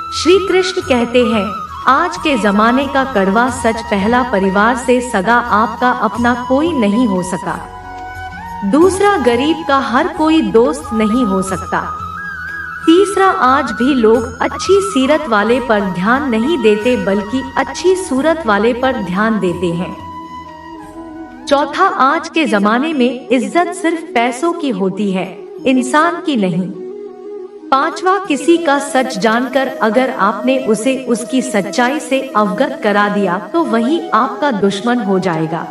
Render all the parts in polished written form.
श्री कृष्ण कहते हैं, आज के जमाने का कड़वा सच, पहला परिवार से सगा आपका अपना कोई नहीं हो सका। दूसरा, गरीब का हर कोई दोस्त नहीं हो सकता। तीसरा, आज भी लोग अच्छी सीरत वाले पर ध्यान नहीं देते बल्कि अच्छी सूरत वाले पर ध्यान देते हैं। चौथा, आज के जमाने में इज्जत सिर्फ पैसों की होती है, इंसान की नहीं। पांचवा, किसी का सच जानकर अगर आपने उसे उसकी सच्चाई से अवगत करा दिया तो वही आपका दुश्मन हो जाएगा।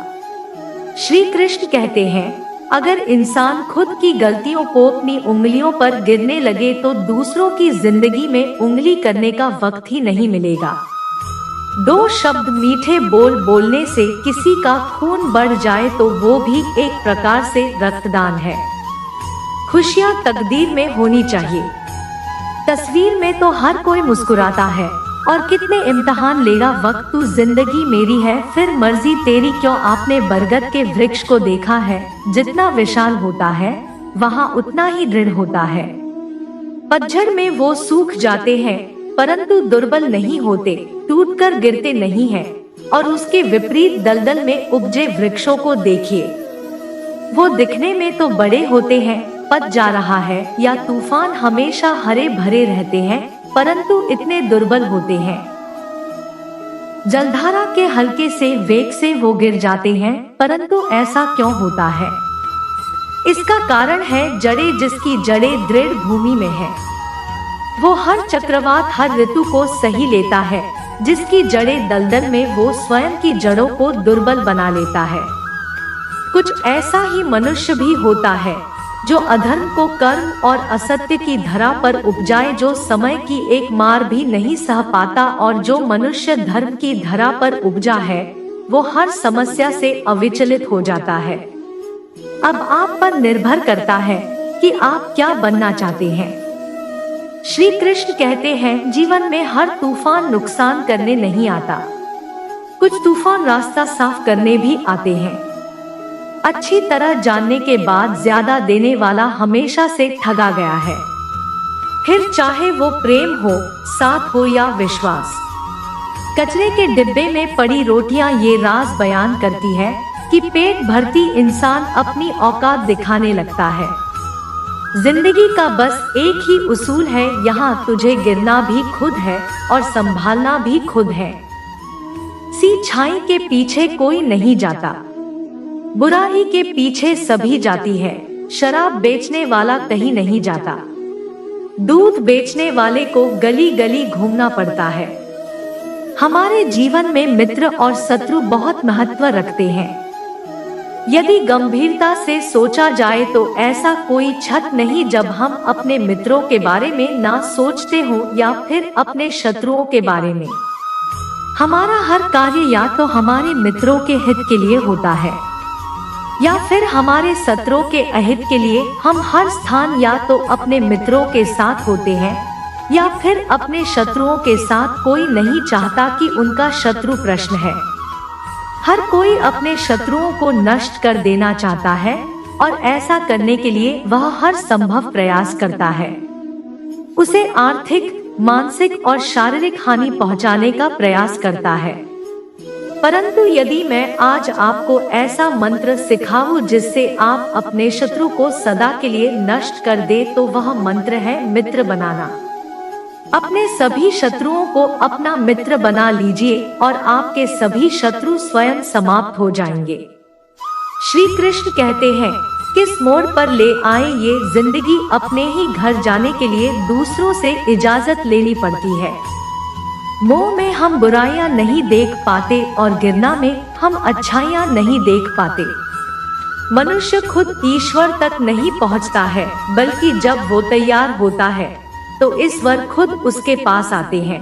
श्री कृष्ण कहते हैं, अगर इंसान खुद की गलतियों को अपनी उंगलियों पर गिनने लगे तो दूसरों की जिंदगी में उंगली करने का वक्त ही नहीं मिलेगा। दो शब्द मीठे बोलने से किसी का खून बढ़ जाए तो वो भी एक प्रकार से रक्तदान है। खुशियाँ तकदीर में होनी चाहिए। तस्वीर में तो हर कोई मुस्कुराता है और कितने इम्तिहान लेगा वक्त, तू जिंदगी मेरी है फिर मर्जी तेरी क्यों। आपने बरगद के वृक्ष को देखा है, जितना विशाल होता है वहाँ उतना ही दृढ़ होता है। पतझड़ में वो सूख जाते हैं परंतु दुर्बल नहीं होते, टूटकर गिरते नहीं हैं। और उसके विपरीत दलदल में उपजे वृक्षों को देखिए, वो दिखने में तो बड़े होते हैं, पत जा रहा है या तूफान हमेशा हरे भरे रहते हैं परंतु इतने दुर्बल होते हैं। जलधारा के हल्के से वेग से वो गिर जाते हैं परंतु ऐसा क्यों होता है? इसका कारण है जड़ें, जिसकी जड़ें दृढ़ भूमि में है वो हर चक्रवात हर ऋतु को सही लेता है। जिसकी जड़ें दलदल में वो स्वयं की जड़ों को दुर्बल बना लेता है। कुछ ऐसा ही मनुष्य भी होता है जो अधर्म को कर्म और असत्य की धरा पर उपजाए, जो समय की एक मार भी नहीं सह पाता। और जो मनुष्य धर्म की धरा पर उपजा है वो हर समस्या से अविचलित हो जाता है। अब आप पर निर्भर करता है कि आप क्या बनना चाहते हैं। श्री कृष्ण कहते हैं, जीवन में हर तूफान नुकसान करने नहीं आता, कुछ तूफान रास्ता साफ करने भी आते हैं। अच्छी तरह जानने के बाद ज्यादा देने वाला हमेशा से ठगा गया है, फिर चाहे वो प्रेम हो, साथ हो या विश्वास। कचरे के डिब्बे में पड़ी रोटियां ये राज बयान करती है कि पेट भरती इंसान अपनी औकात दिखाने लगता है। जिंदगी का बस एक ही उसूल है, यहाँ तुझे गिरना भी खुद है और संभालना भी खुद है। सी छाई के पीछे कोई नहीं जाता, बुराई के पीछे सभी जाती है। शराब बेचने वाला कहीं नहीं जाता, दूध बेचने वाले को गली गली घूमना पड़ता है। हमारे जीवन में मित्र और शत्रु बहुत महत्व रखते हैं। यदि गंभीरता से सोचा जाए तो ऐसा कोई क्षण नहीं जब हम अपने मित्रों के बारे में ना सोचते हो या फिर अपने शत्रुओं के बारे में। हमारा हर कार्य या तो हमारे मित्रों के हित के लिए होता है या फिर हमारे शत्रुओं के अहित के लिए। हम हर स्थान या तो अपने मित्रों के साथ होते हैं या फिर अपने शत्रुओं के साथ। कोई नहीं चाहता कि उनका शत्रु प्रश्न है। हर कोई अपने शत्रुओं को नष्ट कर देना चाहता है और ऐसा करने के लिए वह हर संभव प्रयास करता है। उसे आर्थिक, मानसिक और शारीरिक हानि पहुंचाने का प्रयास करता है। परंतु यदि मैं आज आपको ऐसा मंत्र सिखाऊं जिससे आप अपने शत्रु को सदा के लिए नष्ट कर दे तो वह मंत्र है मित्र बनाना। अपने सभी शत्रुओं को अपना मित्र बना लीजिए और आपके सभी शत्रु स्वयं समाप्त हो जाएंगे। श्री कृष्ण कहते हैं, किस मोड़ पर ले आए ये जिंदगी, अपने ही घर जाने के लिए दूसरों से इजाजत लेनी पड़ती है। मोह में हम बुराइयां नहीं देख पाते और गिरना में हम अच्छाइयां नहीं देख पाते। मनुष्य खुद ईश्वर तक नहीं पहुंचता है बल्कि जब वो तैयार होता है तो ईश्वर खुद उसके पास आते हैं।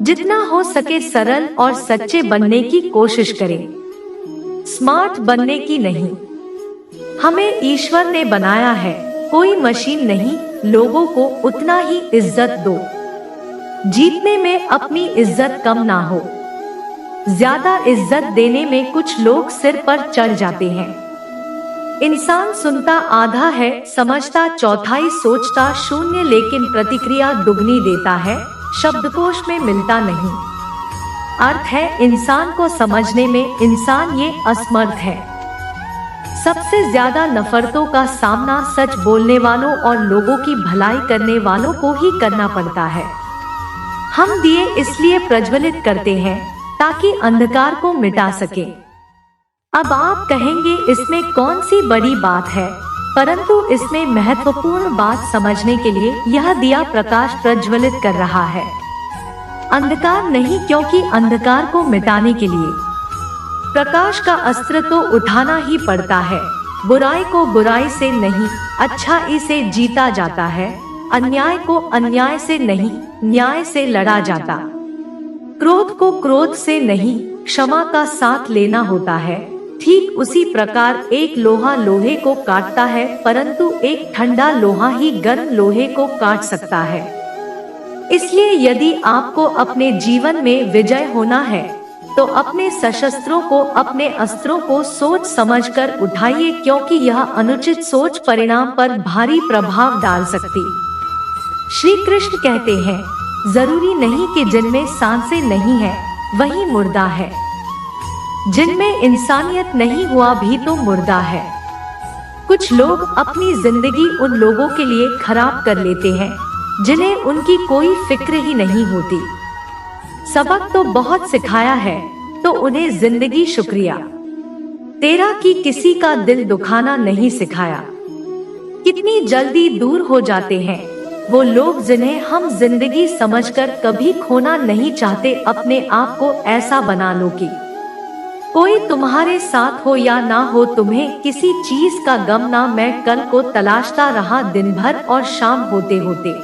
जितना हो सके सरल और सच्चे बनने की कोशिश करें, स्मार्ट बनने की नहीं। हमें ईश्वर ने बनाया है, कोई मशीन नहीं। लोगों को उतना ही इज्जत दो, जीतने में अपनी इज्जत कम ना हो। ज्यादा इज्जत देने में कुछ लोग सिर पर चढ़ जाते हैं। इंसान सुनता आधा है, समझता चौथाई, सोचता शून्य, लेकिन प्रतिक्रिया दुगनी देता है, शब्दकोश में मिलता नहीं। अर्थ है इंसान को समझने में, इंसान ये असमर्थ है। सबसे ज्यादा नफरतों का सामना सच बोलने वालों और लोगों की भलाई करने वालों को ही करना पड़ता है। हम दिए इसलिए प्रज्वलित करते हैं ताकि अंधकार को मिटा सके। अब आप कहेंगे इसमें कौन सी बड़ी बात है, परंतु इसमें महत्वपूर्ण बात समझने के लिए यह दिया प्रकाश प्रज्वलित कर रहा है। अंधकार नहीं, क्योंकि अंधकार को मिटाने के लिए प्रकाश का अस्त्र तो उठाना ही पड़ता है। बुराई को बुराई से नहीं, अच्छाई से जीता जाता है। अन्याय को अन्याय से नहीं, न्याय से लड़ा जाता। क्रोध को क्रोध से नहीं, क्षमा का साथ लेना होता है। ठीक उसी प्रकार एक लोहा लोहे को काटता है, परंतु एक ठंडा लोहा ही गर्म लोहे को काट सकता है। इसलिए यदि आपको अपने जीवन में विजय होना है तो अपने सशस्त्रों को, अपने अस्त्रों को सोच समझकर उठाइए, क्योंकि यह अनुचित सोच परिणाम पर भारी प्रभाव डाल सकती। श्री कृष्ण कहते हैं, जरूरी नहीं कि जिनमें सांसें नहीं है वही मुर्दा है। जिनमें इंसानियत नहीं हुआ भी तो मुर्दा है। कुछ लोग अपनी जिंदगी उन लोगों के लिए खराब कर लेते हैं जिन्हें उनकी कोई फिक्र ही नहीं होती। सबक तो बहुत सिखाया है तो उन्हें जिंदगी शुक्रिया तेरा कि किसी का दिल दुखाना नहीं सिखाया। कितनी जल्दी दूर हो जाते हैं वो लोग जिन्हें हम जिंदगी समझकर कभी खोना नहीं चाहते। अपने आप को ऐसा बना लो कि कोई तुम्हारे साथ हो या ना हो, तुम्हें किसी चीज का गम ना। मैं कल को तलाशता रहा दिन भर और शाम होते होते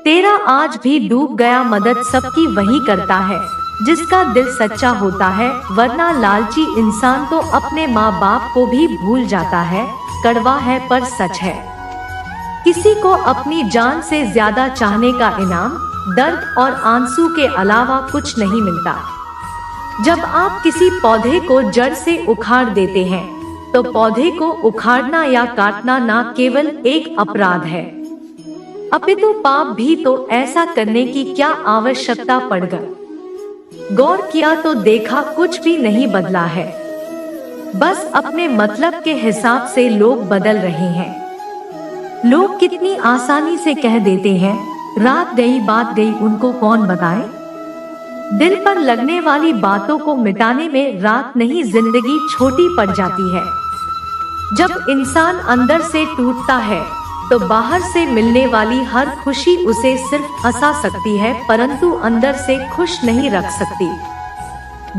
तेरा आज भी डूब गया। मदद सबकी वही करता है जिसका दिल सच्चा होता है, वरना लालची इंसान तो अपने माँ बाप को भी भूल जाता है। कड़वा है पर सच है। किसी को अपनी जान से ज्यादा चाहने का इनाम दर्द और आंसू के अलावा कुछ नहीं मिलता। जब आप किसी पौधे को जड़ से उखाड़ देते हैं तो पौधे को उखाड़ना या काटना ना केवल एक अपराध है, अपितु पाप भी। तो ऐसा करने की क्या आवश्यकता पड़ गई? गौर किया तो देखा कुछ भी नहीं बदला है। बस अपने मतलब के हिसाब से लोग बदल रहे हैं। लोग कितनी आसानी से कह देते हैं, रात गई बात गई, उनको कौन बताए। दिल पर लगने वाली बातों को मिटाने में रात नहीं जिंदगी छोटी पड़ जाती है। जब इंसान अंदर से टूटता है तो बाहर से मिलने वाली हर खुशी उसे सिर्फ हंसा सकती है, परंतु अंदर से खुश नहीं रख सकती।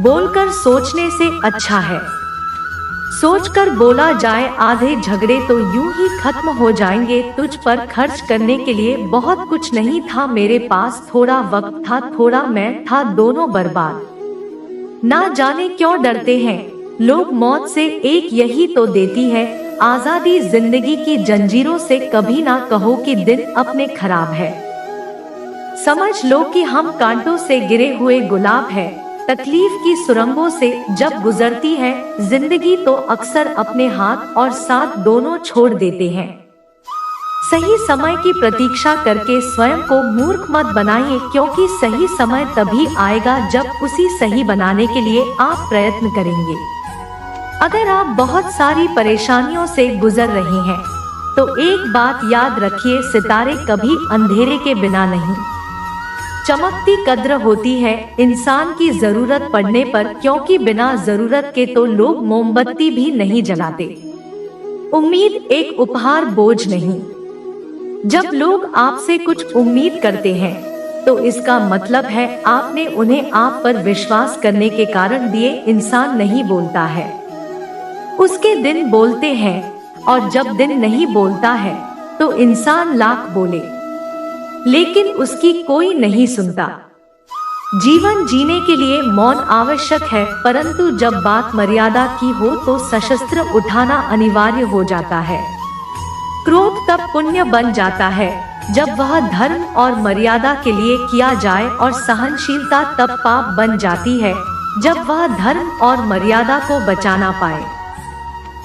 बोलकर सोचने से अच्छा है सोचकर बोला जाए। आधे झगड़े तो यूं ही खत्म हो जाएंगे। तुझ पर खर्च करने के लिए बहुत कुछ नहीं था, मेरे पास थोड़ा वक्त था, थोड़ा मैं था, दोनों बर्बाद। ना जाने क्यों डरते हैं लोग मौत से, एक यही तो देती है आजादी। जिंदगी की जंजीरों से कभी ना कहो कि दिन अपने खराब है। समझ लो कि हम कांटों से गिरे हुए गुलाब है। तकलीफ की सुरंगों से जब गुजरती है जिंदगी तो अक्सर अपने हाथ और साथ दोनों छोड़ देते हैं। सही समय की प्रतीक्षा करके स्वयं को मूर्ख मत बनाइए, क्योंकि सही समय तभी आएगा जब उसी सही बनाने के लिए आप प्रयत्न करेंगे। अगर आप बहुत सारी परेशानियों से गुजर रहे हैं तो एक बात याद रखिए, सितारे कभी अंधेरे के बिना नहीं। चमकती कद्र होती है इंसान की जरूरत पड़ने पर, क्योंकि बिना जरूरत के तो लोग मोमबत्ती भी नहीं जलाते। उम्मीद एक उपहार, बोझ नहीं। जब लोग आपसे कुछ उम्मीद करते हैं तो इसका मतलब है आपने उन्हें आप पर विश्वास करने के कारण दिए। इंसान नहीं बोलता है, उसके दिन बोलते हैं, और जब दिन नहीं बोलता है तो इंसान लाख बोले लेकिन उसकी कोई नहीं सुनता। जीवन जीने के लिए मौन आवश्यक है, परंतु जब बात मर्यादा की हो तो सशस्त्र उठाना अनिवार्य हो जाता है। क्रोध तब पुण्य बन जाता है जब वह धर्म और मर्यादा के लिए किया जाए, और सहनशीलता तब पाप बन जाती है जब वह धर्म और मर्यादा को बचाना पाए।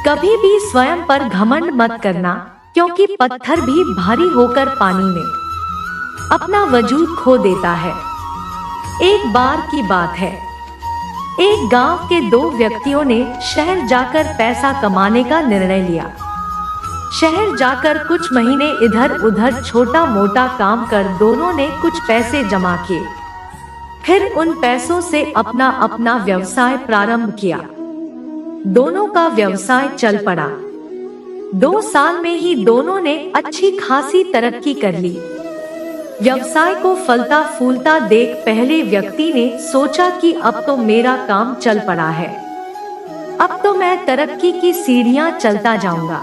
कभी भी स्वयं पर घमंड मत करना, क्योंकि पत्थर भी भारी होकर पानी में अपना वजूद खो देता है। एक बार की बात है, एक गांव के दो व्यक्तियों ने शहर जाकर पैसा कमाने का निर्णय लिया। शहर जाकर कुछ महीने इधर उधर छोटा मोटा काम कर दोनों ने कुछ पैसे जमा किए। फिर उन पैसों से अपना अपना व्यवसाय प्रारंभ किया। दोनों का व्यवसाय चल पड़ा। 2 साल में ही दोनों ने अच्छी खासी तरक्की कर ली। व्यवसाय को फलता फूलता देख पहले व्यक्ति ने सोचा कि अब तो मेरा काम चल पड़ा है, अब तो मैं तरक्की की सीढ़ियां चलता जाऊंगा।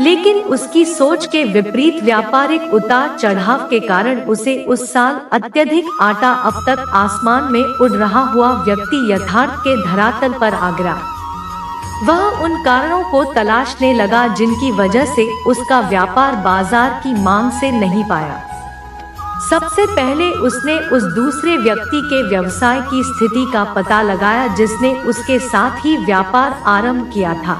लेकिन उसकी सोच के विपरीत व्यापारिक उतार चढ़ाव के कारण उसे उस साल अत्यधिक आटा अब तक आसमान में उड़ रहा हुआ व्यक्ति यथार्थ के धरातल पर आ गिरा। वह उन कारणों को तलाशने लगा जिनकी वजह से उसका व्यापार बाजार की मांग से नहीं पाया। सबसे पहले उसने उस दूसरे व्यक्ति के व्यवसाय की स्थिति का पता लगाया जिसने उसके साथ ही व्यापार आरंभ किया था।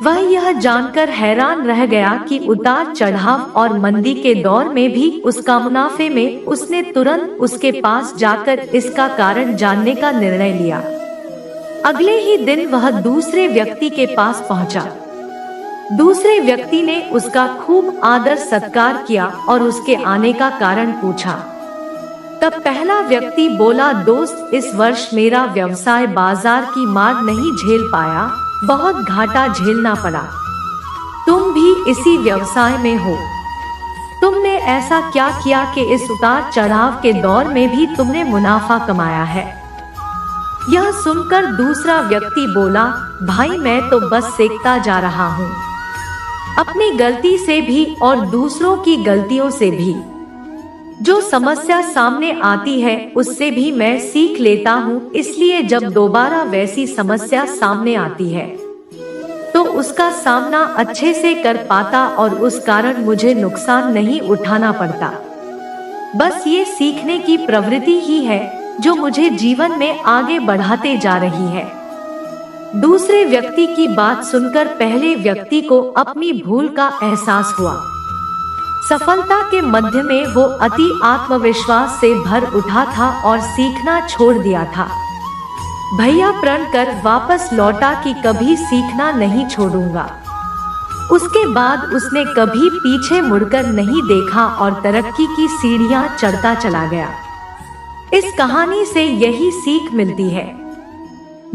वह यह जानकर हैरान रह गया कि उतार चढ़ाव और मंदी के दौर में भी उसका मुनाफे में उसने तुरंत उसके पास जाकर इसका कारण जानने का निर्णय लिया। अगले ही दिन वह दूसरे व्यक्ति के पास पहुंचा। दूसरे व्यक्ति ने उसका खूब आदर सत्कार किया और उसके आने का कारण पूछा। तब पहला व्यक्ति बोला, दोस्त, इस वर्ष मेरा व्यवसाय बाजार की मार नहीं झेल पाया, बहुत घाटा झेलना पड़ा। तुम भी इसी व्यवसाय में हो। तुमने ऐसा क्या किया कि इस उतार चढ़ाव के दौर में भी तुमने मुनाफा कमाया है? यह सुनकर दूसरा व्यक्ति बोला, भाई मैं तो बस सीखता जा रहा हूँ, अपनी गलती से भी और दूसरों की गलतियों से भी। जो समस्या सामने आती है उससे भी मैं सीख लेता हूँ, इसलिए जब दोबारा वैसी समस्या सामने आती है तो उसका सामना अच्छे से कर पाता और उस कारण मुझे नुकसान नहीं उठाना पड़ता। बस ये सीखने की प्रवृत्ति ही है जो मुझे जीवन में आगे बढ़ाते जा रही है। दूसरे व्यक्ति की बात सुनकर पहले व्यक्ति को अपनी भूल का एहसास हुआ। सफलता के मध्य में वो अति आत्मविश्वास से भर उठा था और सीखना छोड़ दिया था। भैया प्रण कर वापस लौटा कि कभी सीखना नहीं छोड़ूंगा। उसके बाद उसने कभी पीछे मुड़कर नहीं देखा और तरक्की की सीढ़ियां चढ़ता चला गया। इस कहानी से यही सीख मिलती है,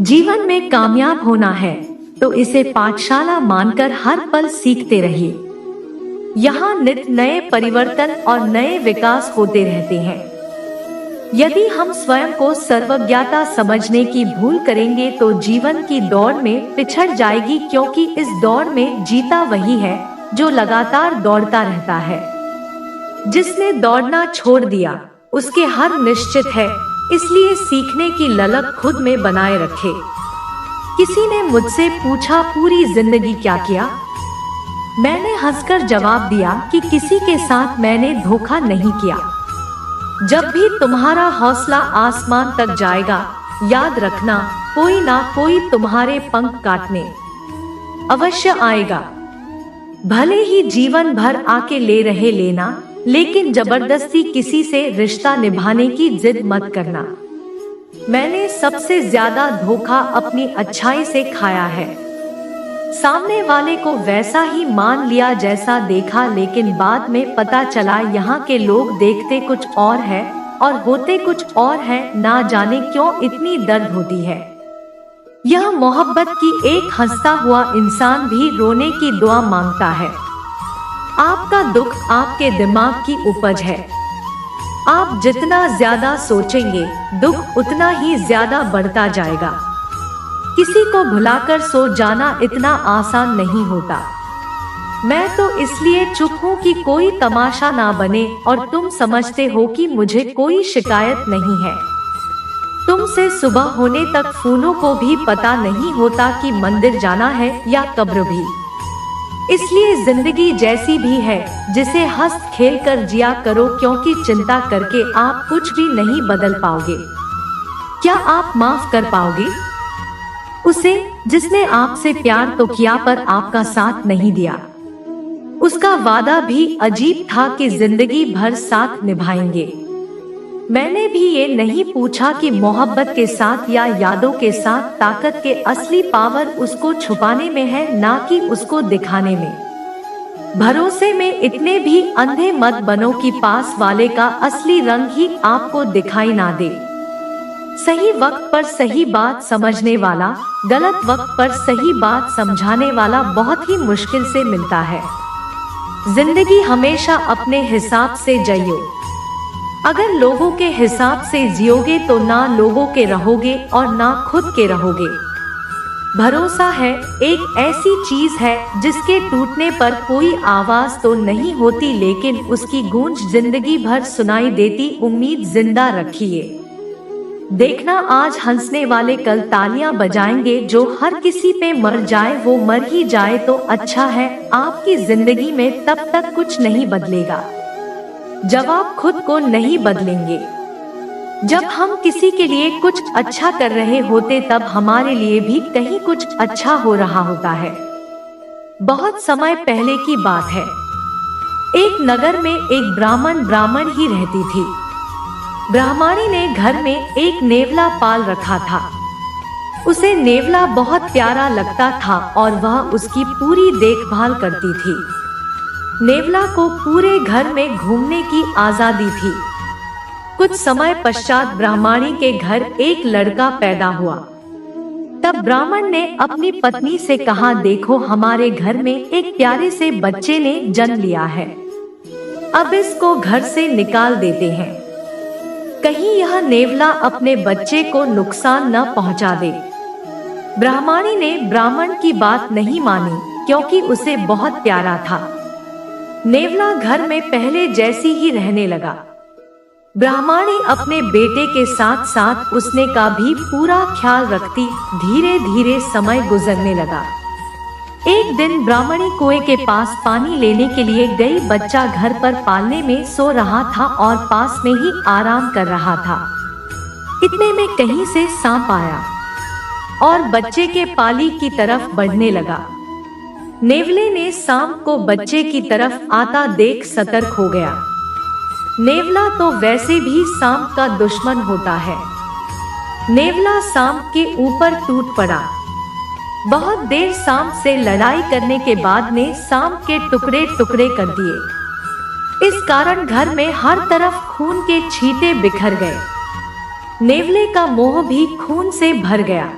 जीवन में कामयाब होना है तो इसे पाठशाला मानकर हर पल सीखते रहिए। यहाँ नित नए परिवर्तन और नए विकास होते रहते हैं। यदि हम स्वयं को सर्वज्ञता समझने की भूल करेंगे तो जीवन की दौड़ में पिछड़ जाएगी, क्योंकि इस दौड़ में जीता वही है जो लगातार दौड़ता रहता है। जिसने दौड़ना छोड़ दिया उसके हार निश्चित है, इसलिए सीखने की ललक खुद में बनाए रखे। किसी ने मुझसे पूछा, पूरी जिंदगी क्या किया? मैंने हंसकर जवाब दिया कि किसी के साथ मैंने धोखा नहीं किया। जब भी तुम्हारा हौसला आसमान तक जाएगा, याद रखना कोई ना कोई तुम्हारे पंख काटने अवश्य आएगा। भले ही जीवन भर आके ले रहे लेना, लेकिन जबरदस्ती किसी से रिश्ता निभाने की जिद मत करना। मैंने सबसे ज्यादा धोखा अपनी अच्छाई से खाया है। सामने वाले को वैसा ही मान लिया जैसा देखा, लेकिन बाद में पता चला यहाँ के लोग देखते कुछ और है और होते कुछ और है। ना जाने क्यों इतनी दर्द होती है। यह मोहब्बत की एक हंसता हुआ इंसान भी रोने की दुआ मांगता है। आपका दुख आपके दिमाग की उपज है। आप जितना ज्यादा सोचेंगे, दुख उतना ही ज्यादा बढ़ता जाएगा। किसी को भुलाकर सो जाना इतना आसान नहीं होता। मैं तो इसलिए चुप हूँ कि कोई तमाशा ना बने और तुम समझते हो कि मुझे कोई शिकायत नहीं है। तुमसे सुबह होने तक फूलों को भी पता नहीं होता कि मंदिर जाना है या कब्र भी। इसलिए जिंदगी जैसी भी है, जिसे हंस खेल कर जिया करो, क्योंकि चिंता करके आप कुछ भी नहीं बदल पाओगे। क्या आप माफ कर पाओगे? उसे, जिसने आपसे प्यार तो किया पर आपका साथ नहीं दिया। उसका वादा भी अजीब था कि जिंदगी भर साथ निभाएंगे। मैंने भी ये नहीं पूछा कि मोहब्बत के साथ या यादों के साथ। ताकत के असली पावर उसको छुपाने में है, ना कि उसको दिखाने में। भरोसे में इतने भी अंधे मत बनो कि पास वाले का असली रंग ही आपको दिखाई ना दे। सही वक्त पर सही बात समझने वाला, गलत वक्त पर सही बात समझाने वाला बहुत ही मुश्किल से मिलता है। जिंदगी हमेशा अपने हिसाब से जियो। अगर लोगों के हिसाब से जियोगे तो ना लोगों के रहोगे और ना खुद के रहोगे। भरोसा है एक ऐसी चीज है जिसके टूटने पर कोई आवाज तो नहीं होती, लेकिन उसकी गूंज जिंदगी भर सुनाई देती। उम्मीद जिंदा रखिए। देखना, आज हंसने वाले कल तालियां बजाएंगे। जो हर किसी पे मर जाए वो मर ही जाए तो अच्छा है। आपकी जिंदगी में तब तक कुछ नहीं बदलेगा जब आप खुद को नहीं बदलेंगे। जब हम किसी के लिए कुछ अच्छा कर रहे होते तब हमारे लिए भी कहीं कुछ अच्छा हो रहा होता है। बहुत समय पहले की बात है। एक नगर में एक ब्राह्मण ही रहती थी। ब्राह्मणी ने घर में एक नेवला पाल रखा था। उसे नेवला बहुत प्यारा लगता था और वह उसकी पूरी देखभाल करती थी। नेवला को पूरे घर में घूमने की आजादी थी। कुछ समय पश्चात ब्राह्मणी के घर एक लड़का पैदा हुआ। तब ब्राह्मण ने अपनी पत्नी से कहा, देखो हमारे घर में एक प्यारे से बच्चे ने जन्म लिया है। अब इसको घर से निकाल देते हैं, कहीं यह नेवला अपने बच्चे को नुकसान न पहुंचा दे। ब्राह्मणी ने ब्राह्मण की बात नहीं मानी, क्योंकि उसे बहुत प्यारा था। नेवला घर में पहले जैसी ही रहने लगा। ब्राह्मणी अपने बेटे के साथ साथ उसने का भी पूरा ख्याल रखती। धीरे धीरे समय गुजरने लगा। एक दिन ब्राह्मणी कुएं के पास पानी लेने के लिए गई। बच्चा घर पर पालने में सो रहा था और पास में ही आराम कर रहा था। इतने में कहीं से सांप आया और बच्चे के पाली की तरफ बढ़ने लगा। नेवले ने सांप को बच्चे की तरफ आता देख सतर्क हो गया। नेवला तो वैसे भी सांप का दुश्मन होता है। नेवला सांप के ऊपर टूट पड़ा। बहुत देर सांप से लड़ाई करने के बाद ने सांप के टुकड़े टुकड़े कर दिए। इस कारण घर में हर तरफ खून के छींटे बिखर गए। नेवले का मुंह भी खून से भर गया।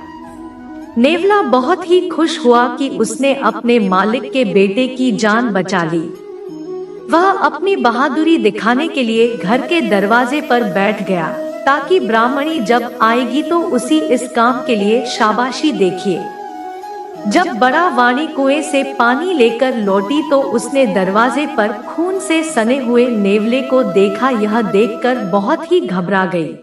नेवला बहुत ही खुश हुआ कि उसने अपने मालिक के बेटे की जान बचा ली। वह अपनी बहादुरी दिखाने के लिए घर के दरवाजे पर बैठ गया, ताकि ब्राह्मणी जब आएगी तो उसी इस काम के लिए शाबाशी देखिए। जब बड़ा वाणी कुएं से पानी लेकर लौटी तो उसने दरवाजे पर खून से सने हुए नेवले को देखा। यह देखकर बहुत ही घबरा गई।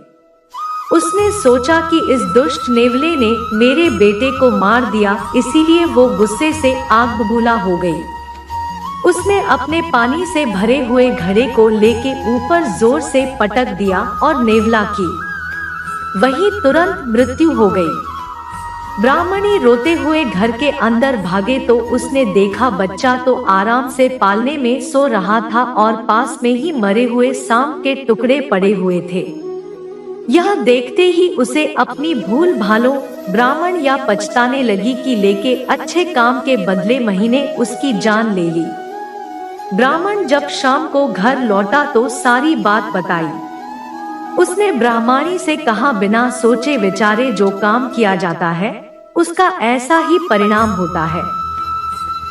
उसने सोचा कि इस दुष्ट नेवले ने मेरे बेटे को मार दिया, इसीलिए वो गुस्से से आग बबूला हो गई। उसने अपने पानी से भरे हुए घड़े को लेके ऊपर जोर से पटक दिया और नेवला की वहीं तुरंत मृत्यु हो गई। ब्राह्मणी रोते हुए घर के अंदर भागे तो उसने देखा बच्चा तो आराम से पालने में सो रहा था और पास में ही मरे हुए सांप के टुकड़े पड़े हुए थे। यह देखते ही उसे अपनी भूल भालों ब्राह्मण या पछताने लगी कि लेके अच्छे काम के बदले महीने उसकी जान ले ली। ब्राह्मण जब शाम को घर लौटा तो सारी बात बताई। उसने ब्राह्मणी से कहा, बिना सोचे विचारे जो काम किया जाता है उसका ऐसा ही परिणाम होता है।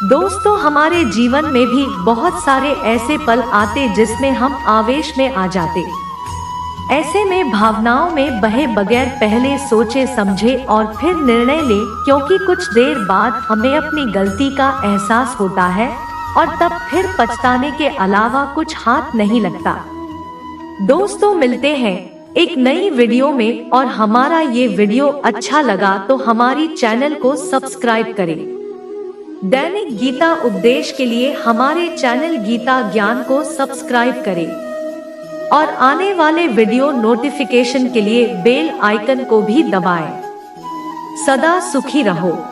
दोस्तों, हमारे जीवन में भी बहुत सारे ऐसे पल आते जिसमें हम आवेश में आ जाते। ऐसे में भावनाओं में बहे बगैर पहले सोचे समझे और फिर निर्णय ले, क्योंकि कुछ देर बाद हमें अपनी गलती का एहसास होता है और तब फिर पछताने के अलावा कुछ हाथ नहीं लगता। दोस्तों, मिलते हैं एक नई वीडियो में और हमारा ये वीडियो अच्छा लगा तो हमारी चैनल को सब्सक्राइब करें। दैनिक गीता उपदेश के लिए हमारे चैनल गीता ज्ञान को सब्सक्राइब करें और आने वाले वीडियो नोटिफिकेशन के लिए बेल आइकन को भी दबाएं। सदा सुखी रहो।